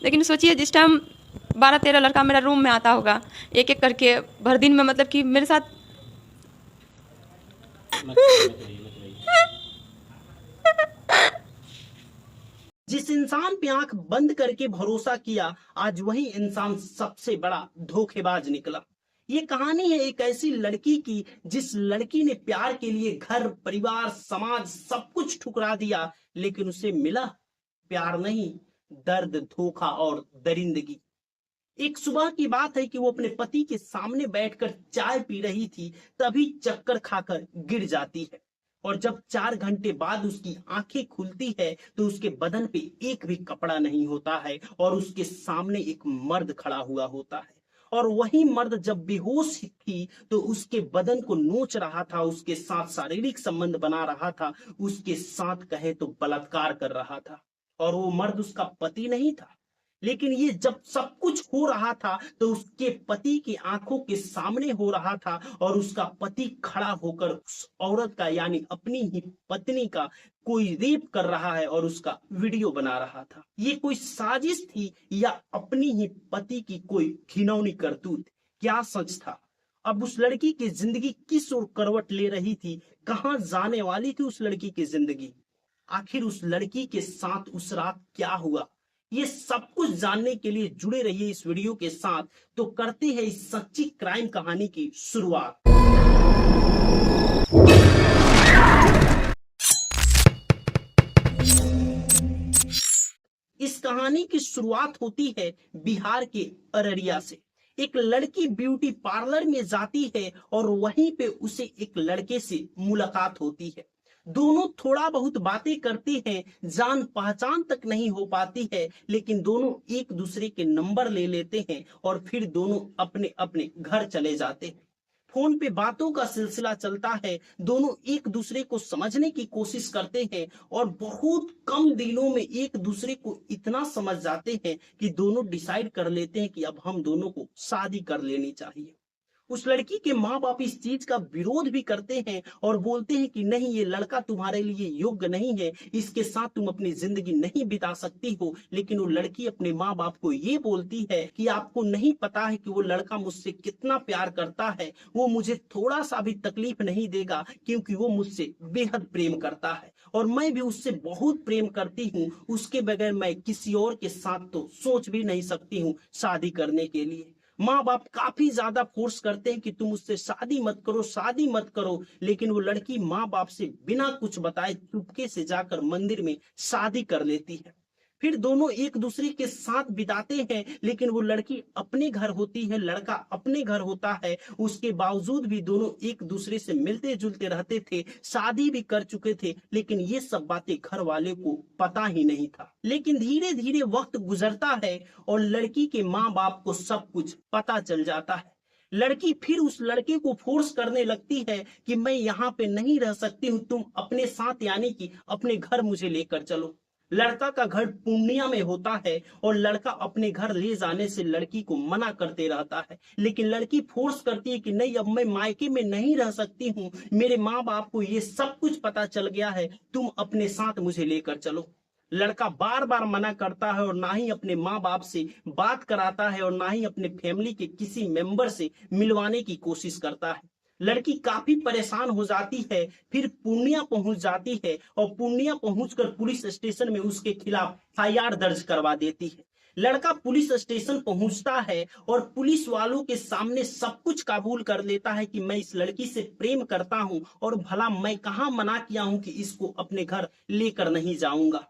लेकिन सोचिए जिस टाइम 12-13 लड़का मेरा रूम में आता होगा एक एक करके भर दिन में, मतलब कि मेरे साथ जिस इंसान पे आंख बंद करके भरोसा किया, आज वही इंसान सबसे बड़ा धोखेबाज निकला। ये कहानी है एक ऐसी लड़की की जिस लड़की ने प्यार के लिए घर परिवार समाज सब कुछ ठुकरा दिया, लेकिन उसे मिला प्यार नहीं, दर्द धोखा और दरिंदगी। एक सुबह की बात है कि वो अपने पति के सामने बैठकर चाय पी रही थी, तभी चक्कर खाकर गिर जाती है। और जब 4 घंटे बाद उसकी आंखें खुलती है तो उसके बदन पे एक भी कपड़ा नहीं होता है और उसके सामने एक मर्द खड़ा हुआ होता है। और वही मर्द जब बेहोश थी तो उसके बदन को नोच रहा था, उसके साथ शारीरिक संबंध बना रहा था, उसके साथ कहे तो बलात्कार कर रहा था। और वो मर्द उसका पति नहीं था, लेकिन ये जब सब कुछ हो रहा था तो उसके पति की आंखों के सामने हो रहा था और उसका पति खड़ा होकर उस औरत का यानी अपनी ही पत्नी का कोई रेप कर रहा है और उसका वीडियो बना रहा था। ये कोई साजिश थी या अपनी ही पति की कोई घिनौनी करतूत? क्या सच था? अब उस लड़की की जिंदगी किस ओर करवट ले रही थी? कहां जाने वाली थी उस लड़की की जिंदगी? आखिर उस लड़की के साथ उस रात क्या हुआ? ये सब कुछ जानने के लिए जुड़े रहिए इस वीडियो के साथ। तो करते हैं इस सच्ची क्राइम कहानी की शुरुआत। इस कहानी की शुरुआत होती है बिहार के अररिया से। एक लड़की ब्यूटी पार्लर में जाती है और वहीं पे उसे एक लड़के से मुलाकात होती है। दोनों थोड़ा बहुत बातें करते हैं, जान पहचान तक नहीं हो पाती है, लेकिन दोनों एक दूसरे के नंबर ले लेते हैं और फिर दोनों अपने अपने घर चले जाते हैं। फोन पे बातों का सिलसिला चलता है, दोनों एक दूसरे को समझने की कोशिश करते हैं और बहुत कम दिनों में एक दूसरे को इतना समझ जाते हैं कि दोनों डिसाइड कर लेते हैं कि अब हम दोनों को शादी कर लेनी चाहिए। उस लड़की के माँ बाप इस चीज का विरोध भी करते हैं और बोलते हैं कि नहीं, ये लड़का तुम्हारे लिए योग्य नहीं है, इसके साथ तुम अपनी जिंदगी नहीं बिता सकती हो। लेकिन वो लड़की अपने माँ बाप को ये बोलती है कि आपको नहीं पता है कि वो लड़का मुझसे कितना प्यार करता है, वो मुझे थोड़ा सा भी तकलीफ नहीं देगा क्योंकि वो मुझसे बेहद प्रेम करता है और मैं भी उससे बहुत प्रेम करती हूँ। उसके बगैर मैं किसी और के साथ तो सोच भी नहीं सकती हूँ शादी करने के लिए। माँ बाप काफी ज्यादा फोर्स करते हैं कि तुम उससे शादी मत करो, शादी मत करो, लेकिन वो लड़की माँ बाप से बिना कुछ बताए चुपके से जाकर मंदिर में शादी कर लेती है। फिर दोनों एक दूसरे के साथ बिताते हैं, लेकिन वो लड़की अपने घर होती है, लड़का अपने घर होता है। उसके बावजूद भी दोनों एक दूसरे से मिलते जुलते रहते थे, शादी भी कर चुके थे, लेकिन ये सब बातें घर वाले को पता ही नहीं था। लेकिन धीरे धीरे वक्त गुजरता है और लड़की के माँ बाप को सब कुछ पता चल जाता है। लड़की फिर उस लड़के को फोर्स करने लगती है कि मैं यहाँ पे नहीं रह सकती हूँ, तुम अपने साथ यानी कि अपने घर मुझे लेकर चलो। लड़का का घर पूर्णिया में होता है और लड़का अपने घर ले जाने से लड़की को मना करते रहता है, लेकिन लड़की फोर्स करती है कि नहीं, अब मैं मायके में नहीं रह सकती हूँ, मेरे माँ बाप को ये सब कुछ पता चल गया है, तुम अपने साथ मुझे लेकर चलो। लड़का बार बार मना करता है और ना ही अपने माँ बाप से बात कराता है और ना ही अपने फैमिली के किसी मेंबर से मिलवाने की कोशिश करता है। लड़की काफी परेशान हो जाती है, फिर पूर्णिया पहुंच जाती है और पूर्णिया पहुंचकर पुलिस स्टेशन में उसके खिलाफ एफआईआर दर्ज करवा देती है। लड़का पुलिस स्टेशन पहुंचता है और पुलिस वालों के सामने सब कुछ कबूल कर लेता है कि मैं इस लड़की से प्रेम करता हूं और भला मैं कहां मना किया हूं कि इसको अपने घर लेकर नहीं जाऊंगा।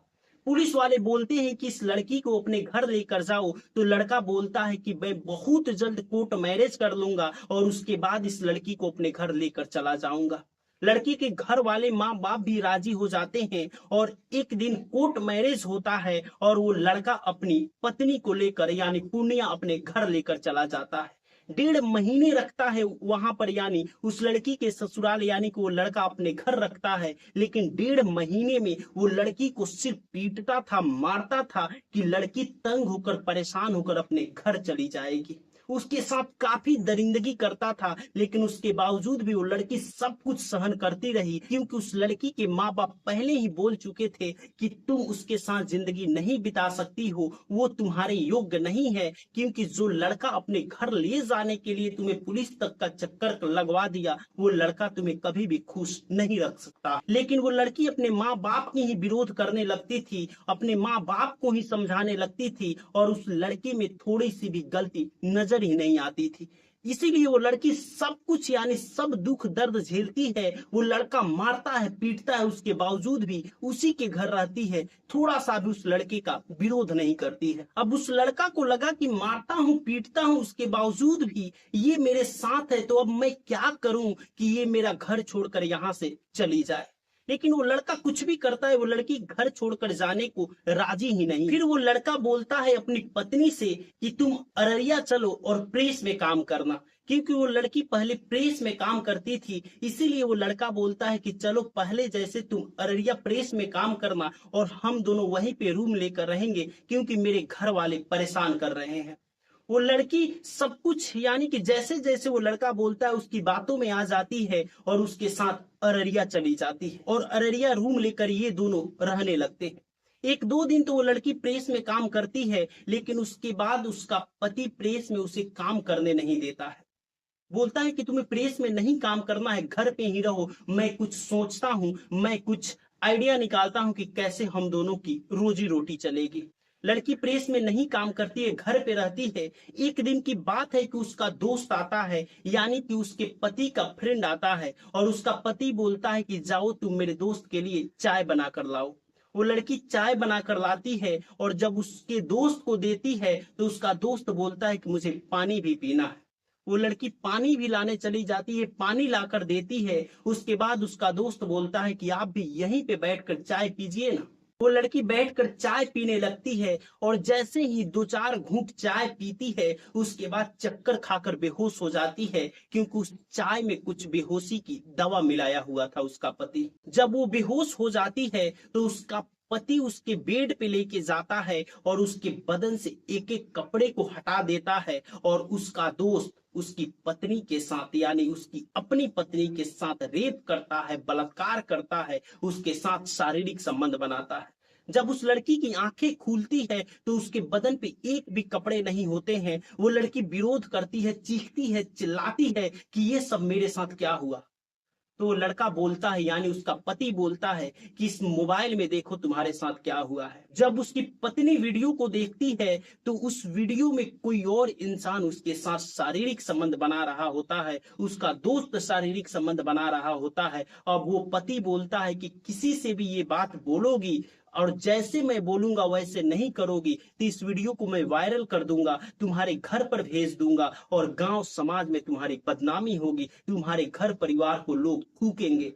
पुलिस वाले बोलते हैं कि इस लड़की को अपने घर लेकर जाओ, तो लड़का बोलता है कि मैं बहुत जल्द कोर्ट मैरिज कर लूंगा और उसके बाद इस लड़की को अपने घर लेकर चला जाऊंगा। लड़की के घर वाले माँ बाप भी राजी हो जाते हैं और एक दिन कोर्ट मैरिज होता है और वो लड़का अपनी पत्नी को लेकर यानी पूर्णिया अपने घर लेकर चला जाता है। 1.5 महीने रखता है वहां पर, यानी उस लड़की के ससुराल, यानी कि वो लड़का अपने घर रखता है, लेकिन 1.5 महीने में वो लड़की को सिर्फ पीटता था, मारता था कि लड़की तंग होकर परेशान होकर अपने घर चली जाएगी। उसके साथ काफी दरिंदगी करता था, लेकिन उसके बावजूद भी वो लड़की सब कुछ सहन करती रही, क्योंकि उस लड़की के माँ बाप पहले ही बोल चुके थे कि तुम उसके साथ जिंदगी नहीं बिता सकती हो, वो तुम्हारे योग्य नहीं है, क्योंकि जो लड़का अपने घर ले जाने के लिए तुम्हें पुलिस तक का चक्कर लगवा दिया, वो लड़का तुम्हें कभी भी खुश नहीं रख सकता। लेकिन वो लड़की अपने माँ बाप की ही विरोध करने लगती थी, अपने माँ बाप को ही समझाने लगती थी, और उस लड़की में थोड़ी सी भी गलती नजर ही नहीं आती थी। इसीलिए वो लड़की सब कुछ यानी सब दुख दर्द झेलती है। वो लड़का मारता है, पीटता है, उसके बावजूद भी उसी के घर रहती है, थोड़ा सा भी उस लड़के का विरोध नहीं करती है। अब उस लड़का को लगा कि मारता हूँ, पीटता हूँ, उसके बावजूद भी ये मेरे साथ है, तो अब मैं क्या करूं कि ये मेरा घर छोड़कर यहाँ से चली जाए। लेकिन वो लड़का कुछ भी करता है, वो लड़की घर छोड़कर जाने को राजी ही नहीं। फिर वो लड़का बोलता है अपनी पत्नी से कि तुम अररिया चलो और प्रेस में काम करना, क्योंकि वो लड़की पहले प्रेस में काम करती थी। इसीलिए वो लड़का बोलता है कि चलो पहले जैसे तुम अररिया प्रेस में काम करना, और हम दोनों वहीं पे रूम लेकर रहेंगे, क्योंकि मेरे घर वाले परेशान कर रहे हैं। वो लड़की सब कुछ यानी कि जैसे जैसे वो लड़का बोलता है उसकी बातों में आ जाती है, और उसके साथ अररिया चली जाती है, और अररिया रूम लेकर ये दोनों रहने लगते हैं। एक दो दिन तो वो लड़की प्रेस में काम करती है, लेकिन उसके बाद उसका पति प्रेस में उसे काम करने नहीं देता है। बोलता है कि तुम्हें प्रेस में नहीं काम करना है, घर पे ही रहो, मैं कुछ सोचता हूँ, मैं कुछ आइडिया निकालता हूँ कि कैसे हम दोनों की रोजी रोटी चलेगी। लड़की प्रेस में नहीं काम करती है, घर पे रहती है। एक दिन की बात है कि उसका दोस्त आता है, यानी कि उसके पति का फ्रेंड आता है, और उसका पति बोलता है कि जाओ तुम मेरे दोस्त के लिए चाय बना कर लाओ। वो लड़की चाय बनाकर लाती है, और जब उसके दोस्त को देती है तो उसका दोस्त बोलता है कि मुझे पानी भी पीना है। वो लड़की पानी भी लाने चली जाती है, पानी लाकर देती है। उसके बाद उसका दोस्त बोलता है कि आप भी यहीं पे बैठकर चाय पीजिए ना। वो लड़की बैठकर चाय पीने लगती है, और जैसे ही दो चार घूंट चाय पीती है, उसके बाद चक्कर खाकर बेहोश हो जाती है, क्योंकि उस चाय में कुछ बेहोशी की दवा मिलाया हुआ था उसका पति। जब वो बेहोश हो जाती है तो उसका पति उसके बेड पे लेके जाता है, और उसके बदन से एक एक कपड़े को हटा देता है, और उसका दोस्त उसकी पत्नी के साथ यानी उसकी अपनी पत्नी के साथ रेप करता है, बलात्कार करता है, उसके साथ शारीरिक संबंध बनाता है। जब उस लड़की की आंखें खुलती है तो उसके बदन पे एक भी कपड़े नहीं होते हैं। वो लड़की विरोध करती है, चीखती है, चिल्लाती है कि ये सब मेरे साथ क्या हुआ। तो लड़का बोलता है यानी उसका पति बोलता है कि इस मोबाइल में देखो तुम्हारे साथ क्या हुआ है। जब उसकी पत्नी वीडियो को देखती है तो उस वीडियो में कोई और इंसान उसके साथ शारीरिक संबंध बना रहा होता है, उसका दोस्त शारीरिक संबंध बना रहा होता है। अब वो पति बोलता है कि किसी से भी ये बात बोलोगी और जैसे मैं बोलूंगा वैसे नहीं करोगी तो इस वीडियो को मैं वायरल कर दूंगा, तुम्हारे घर पर भेज दूंगा, और गांव समाज में तुम्हारी बदनामी होगी, तुम्हारे घर परिवार को लोग थूकेंगे।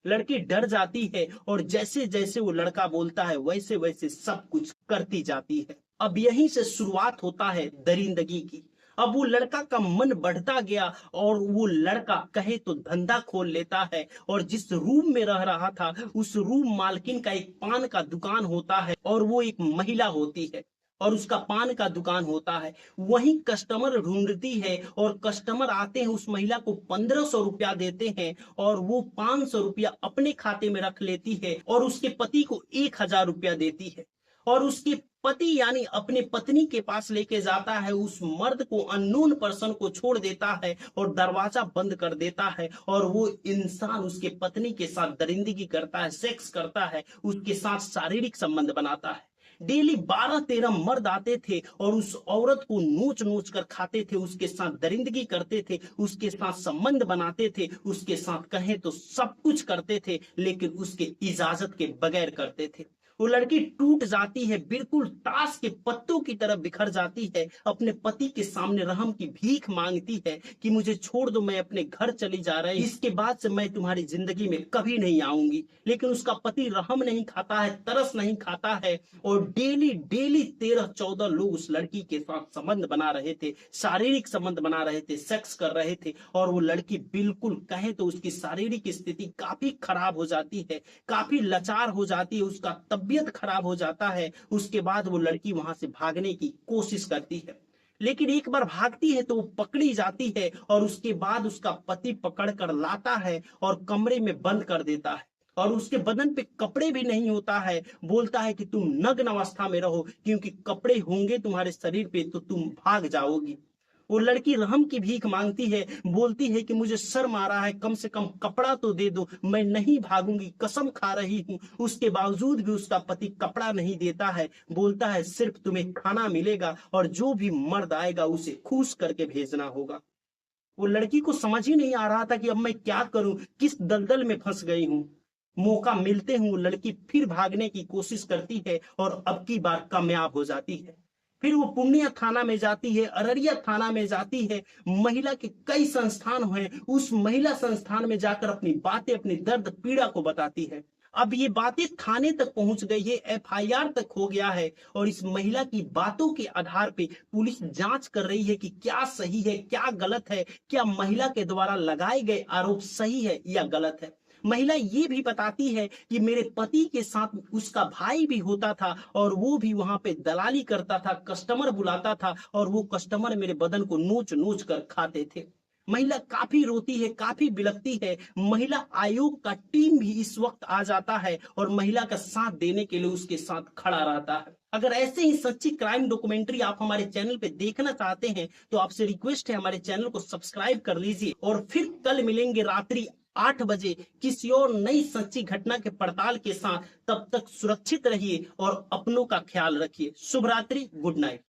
लड़की डर जाती है, और जैसे जैसे वो लड़का बोलता है वैसे वैसे सब कुछ करती जाती है। अब यहीं से शुरुआत होता है दरिंदगी की। अब वो लड़का का मन बढ़ता गया, और वो लड़का कहे तो धंधा खोल लेता है, और जिस रूम में रह रहा था उस रूम मालकिन का एक पान का दुकान होता है, और वो एक महिला होती है, और उसका पान का दुकान होता है। वहीं कस्टमर ढूंढती है, और कस्टमर आते हैं, उस महिला को 1500 रुपया देते हैं, और वो 500 रुपया अपने खाते में रख लेती है, और उसके पति को 1000 रुपया देती है, और उसके पति यानी अपने पत्नी के पास लेके जाता है। उस मर्द को, अननोन पर्सन को छोड़ देता है, और दरवाजा बंद कर देता है, और वो इंसान उसके पत्नी के साथ दरिंदगी करता है, सेक्स करता है, उसके साथ शारीरिक संबंध बनाता है। डेली 12-13 मर्द आते थे, और उस औरत को नोच नोच कर खाते थे, उसके साथ दरिंदगी करते थे, उसके साथ संबंध बनाते थे, उसके साथ कहें तो सब कुछ करते थे, लेकिन उसके इजाजत के बगैर करते थे। वो लड़की टूट जाती है, बिल्कुल ताश के पत्तों की तरह बिखर जाती है, अपने पति के सामने रहम की भीख मांगती है कि मुझे छोड़ दो, मैं अपने घर चली जा रही, इसके बाद से मैं तुम्हारी जिंदगी में कभी नहीं आऊंगी। लेकिन उसका पति रहम नहीं खाता है, तरस नहीं खाता है, और डेली डेली 13-14 लोग उस लड़की के साथ संबंध बना रहे थे, शारीरिक संबंध बना रहे थे, सेक्स कर रहे थे, और वो लड़की बिल्कुल कहे तो उसकी शारीरिक स्थिति काफी खराब हो जाती है, काफी लाचार हो जाती है, उसका तबीयत खराब हो जाता है। उसके बाद वो लड़की वहां से भागने की कोशिश करती है, लेकिन एक बार भागती है तो वो पकड़ी जाती है और उसके बाद उसका पति पकड़ कर लाता है और कमरे में बंद कर देता है और उसके बदन पे कपड़े भी नहीं होता है। बोलता है कि तुम नग्न अवस्था में रहो, क्योंकि कपड़े होंगे तुम्हारे शरीर पे तो तुम भाग जाओगी। वो लड़की रहम की भीख मांगती है, बोलती है कि मुझे शर्म आ रहा है, कम से कम कपड़ा तो दे दो, मैं नहीं भागूंगी, कसम खा रही हूँ। उसके बावजूद भी उसका पति कपड़ा नहीं देता है। बोलता है सिर्फ तुम्हें खाना मिलेगा और जो भी मर्द आएगा उसे खुश करके भेजना होगा। वो लड़की को समझ ही नहीं आ रहा था कि अब मैं क्या करूं, किस दलदल में फंस गई हूं। मौका मिलते हुए लड़की फिर भागने की कोशिश करती है और अब की बार कामयाब हो जाती है। फिर वो पूर्णिया थाना में जाती है, अररिया थाना में जाती है। महिला के कई संस्थान हैं, उस महिला संस्थान में जाकर अपनी बातें, अपनी दर्द पीड़ा को बताती है। अब ये बातें थाने तक पहुंच गई है, एफआईआर तक हो गया है और इस महिला की बातों के आधार पे पुलिस जांच कर रही है कि क्या सही है, क्या गलत है, क्या महिला के द्वारा लगाए गए आरोप सही है या गलत है। महिला ये भी बताती है कि मेरे पति के साथ उसका भाई भी होता था और वो भी वहां पे दलाली करता था, कस्टमर बुलाता था और वो कस्टमर मेरे बदन को नोच नोच कर खाते थे। महिला काफी रोती है, काफी बिलखती है। महिला आयोग का टीम भी इस वक्त आ जाता है और महिला का साथ देने के लिए उसके साथ खड़ा रहता है। अगर ऐसे ही सच्ची क्राइम डॉक्यूमेंट्री आप हमारे चैनल पे देखना चाहते हैं तो आपसे रिक्वेस्ट है, हमारे चैनल को सब्सक्राइब कर लीजिए और फिर कल मिलेंगे रात्रि 8 बजे किसी और नई सच्ची घटना के पड़ताल के साथ। तब तक सुरक्षित रहिए और अपनों का ख्याल रखिए। शुभ रात्रि, गुड नाइट।